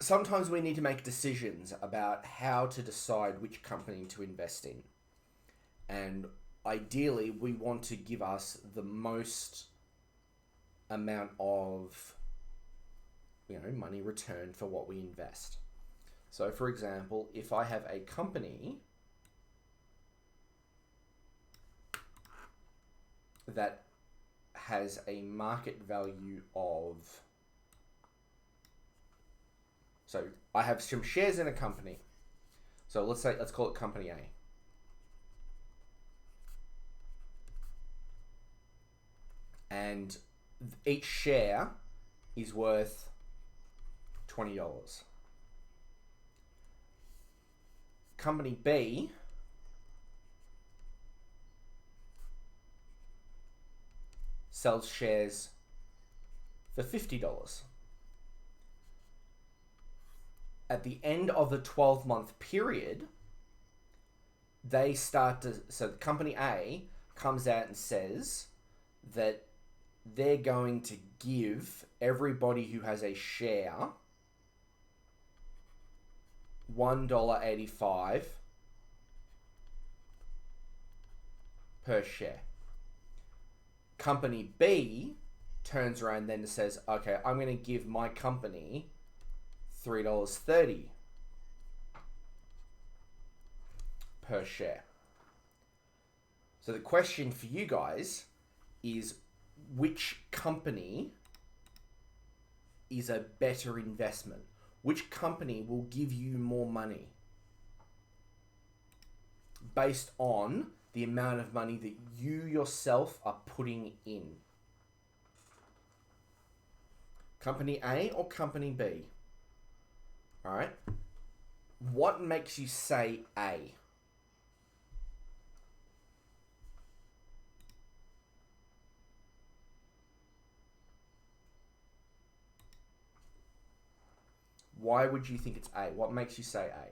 sometimes we need to make decisions about how to decide which company to invest in. And ideally, we want to give us the most amount of money returned for what we invest. So for example, if I have a company that has a market value of, so I have some shares in a company. So let's call it company A. And each share is worth $20. Company B sells shares for $50. At the end of the 12-month period, so the company A comes out and says that they're going to give everybody who has a share $1.85 per share. Company B turns around then and says, okay, I'm going to give my company $3.30 per share. So the question for you guys is, which company is a better investment? Which company will give you more money based on the amount of money that you yourself are putting in? Company A or company B? All right. What makes you say A? Why would you think it's A? What makes you say A?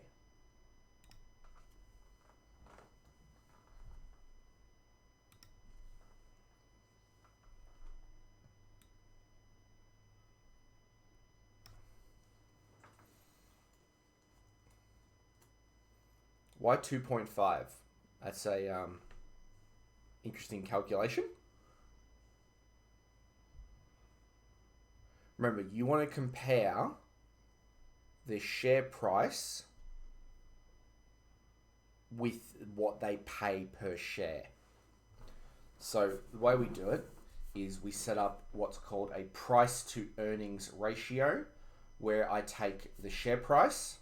Why 2.5? That's a interesting calculation. Remember, you want to compare the share price with what they pay per share. So the way we do it is we set up what's called a price to earnings ratio, where I take the share price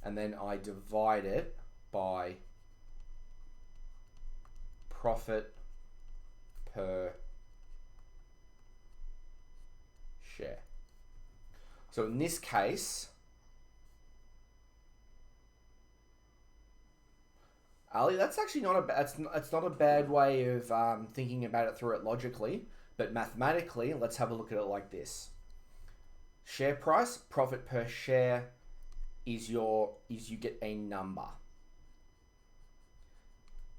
and then I divide it by profit per share. So in this case, Ali, that's actually not it's not a bad way of thinking about it through it logically, but mathematically, let's have a look at it like this. Share price, profit per share is you get a number.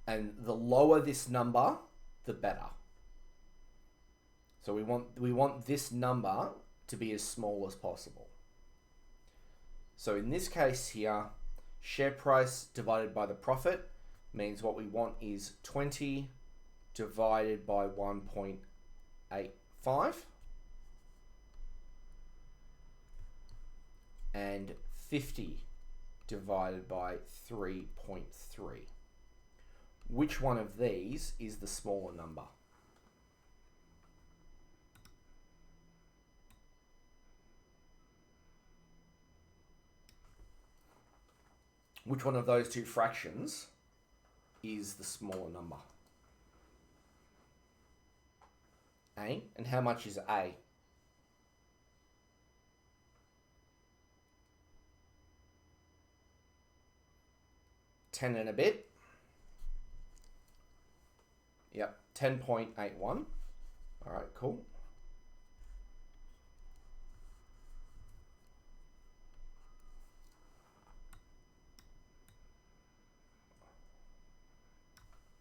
And the lower this number, the better. So we want this number to be as small as possible. So in this case here, share price divided by the profit means what we want is 20 divided by 1.85 and 50 divided by 3.3. Which one of these is the smaller number? Which one of those two fractions is the smaller number? A. And how much is A? $10 and a bit. Yep, 10.81. All right, cool.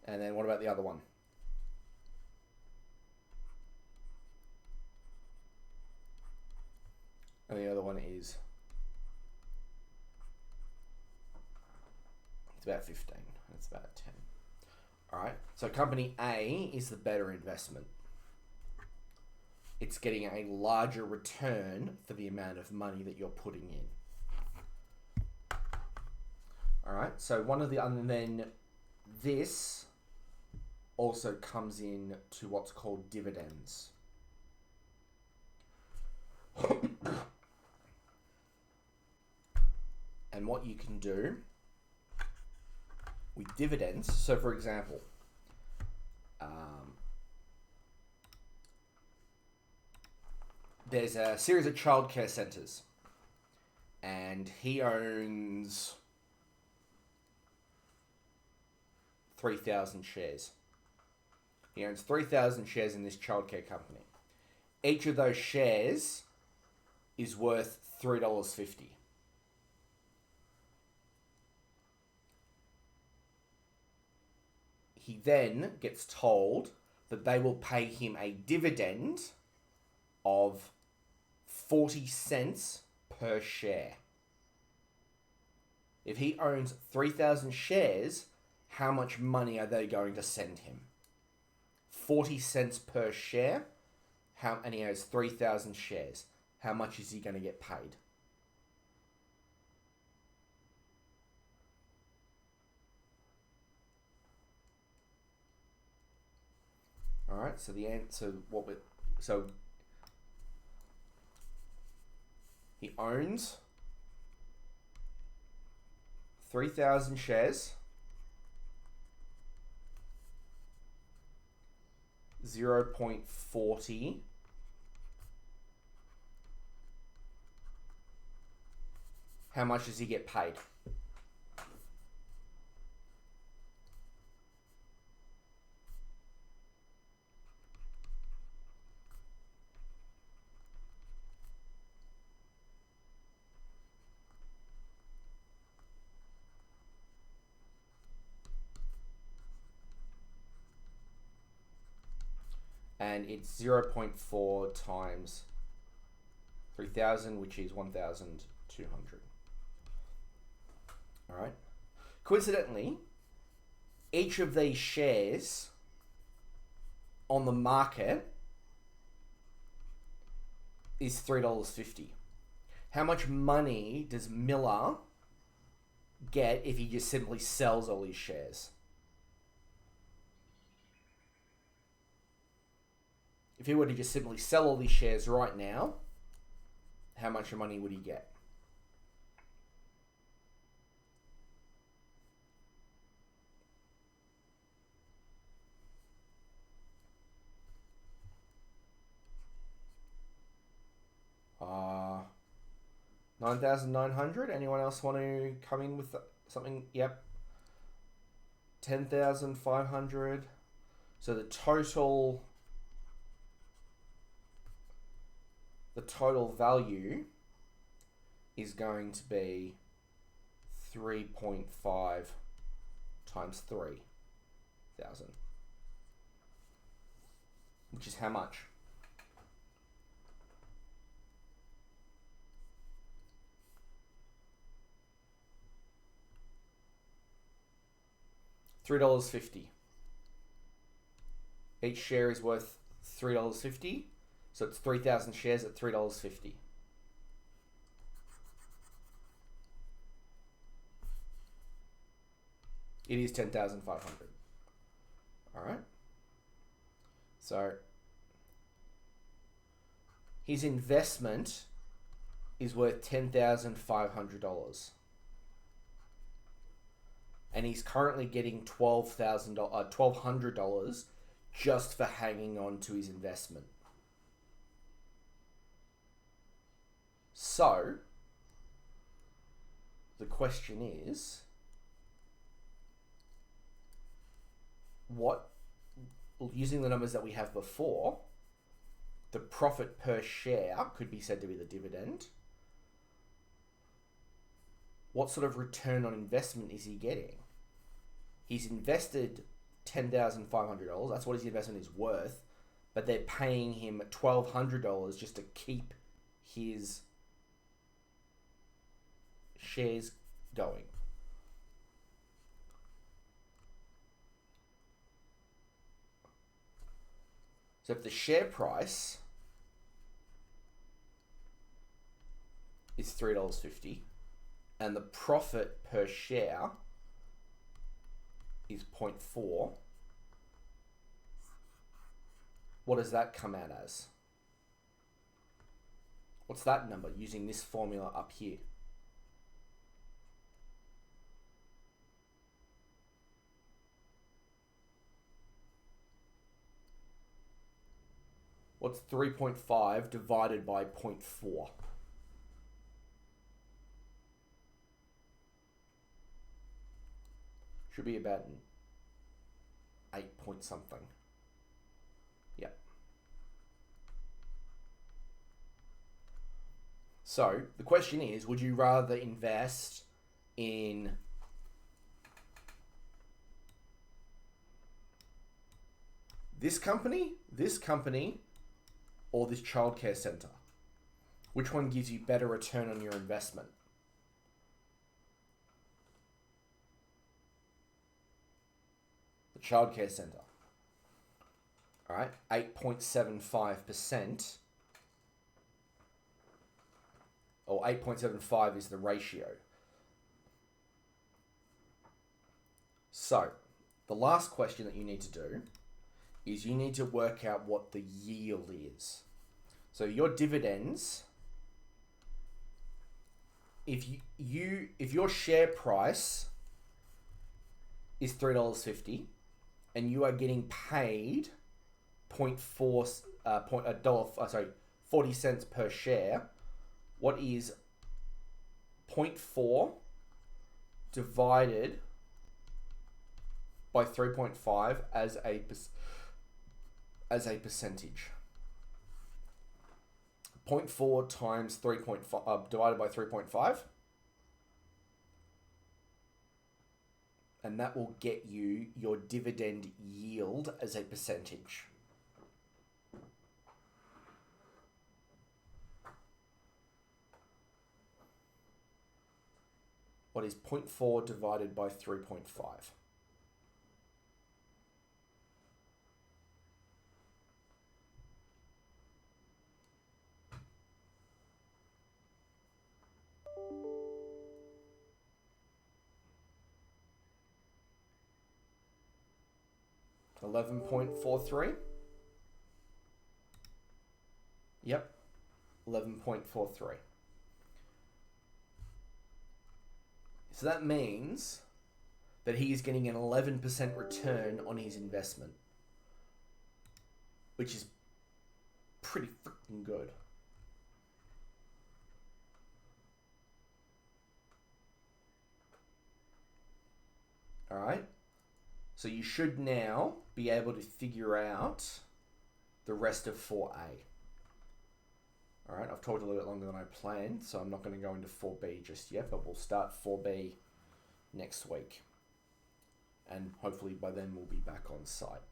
And then what about the other one? And the other one is, it's about 15. It's about 10. All right. So company A is the better investment. It's getting a larger return for the amount of money that you're putting in. All right. So and then this also comes in to what's called dividends. And what you can do with dividends, so for example, there's a series of childcare centres, and he owns 3,000 shares. He owns 3,000 shares in this childcare company. Each of those shares is worth $3.50. He then gets told that they will pay him a dividend of 40 cents per share. If he owns 3,000 shares, how much money are they going to send him? 40 cents per share, and he has 3,000 shares. How much is he going to get paid? All right, so the answer, he owns 3,000 shares, 0.40 How much does he get paid? And it's 0.4 times 3,000, which is 1,200. All right. Coincidentally, each of these shares on the market is $3.50. How much money does Miller get if he just simply sells all his shares? If he were to just simply sell all these shares right now, how much money would he get? Uh, 9,900. Anyone else want to come in with something? Yep. 10,500. So the total value is going to be 3.5 times 3,000, which is how much? $3.50. Each share is worth $3.50. So it's 3,000 shares at $3.50. It is 10,500. All right. So his investment is worth $10,500. And he's currently getting $1,200 just for hanging on to his investment. So, the question is, using the numbers that we have before, the profit per share could be said to be the dividend. What sort of return on investment is he getting? He's invested $10,500. That's what his investment is worth. But they're paying him $1,200 just to keep his shares going. So if the share price is $3.50 and the profit per share is 0.4, what does that come out as? What's that number using this formula up here? What's 3.5 divided by 0.4? Should be about 8 point something. Yep. So the question is, would you rather invest in this company, or this childcare centre? Which one gives you better return on your investment? The childcare centre. All right, 8.75%, or 8.75 is the ratio. So, the last question that you need to do is you need to work out what the yield is. So your dividends, if your share price is $3.50 and you are getting paid 40 cents per share, what is 0.4 divided by 3.5 as a percentage? 0.4 times 3.5 divided by 3.5, and that will get you your dividend yield as a percentage. What is 0.4 divided by 3.5? $11.43. Yep, 11.43. So that means that he is getting an 11% return on his investment, which is pretty freaking good. All right. So you should now be able to figure out the rest of 4A. All right, I've talked a little bit longer than I planned, so I'm not going to go into 4B just yet, but we'll start 4B next week. And hopefully by then we'll be back on site.